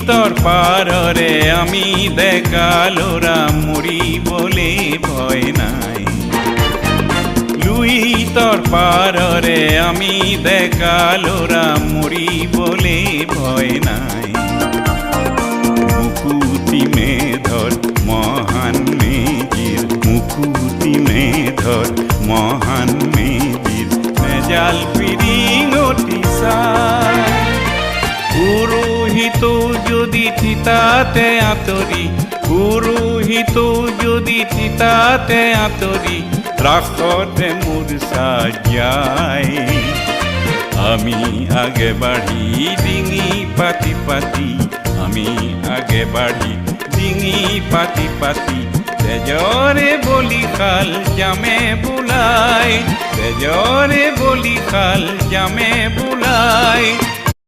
তোর পাররে আমি দেখালোরা মরি বলে ভয় নাই লুই তোর পাররে আমি দেখালোরা মরি বলে ভয় নাই মুকুতি মেধর মহান মেজির মুকুতি মেধর মহান মেজির মেজাল পিরিঙতি সাই পুরোহিত যদি চিতাতে আতরি পুরোহিত যদি চিতাতে আতরি রাখতে মূর্ছা যায় আমি আগে বাড়ি ডিঙি পাতি পাতি আমি আগে বাড়ি ডিঙি পাতি পাতি তেজরে বলি খাল জামে বুলাই তেজরে বলি খাল জামে বুলাই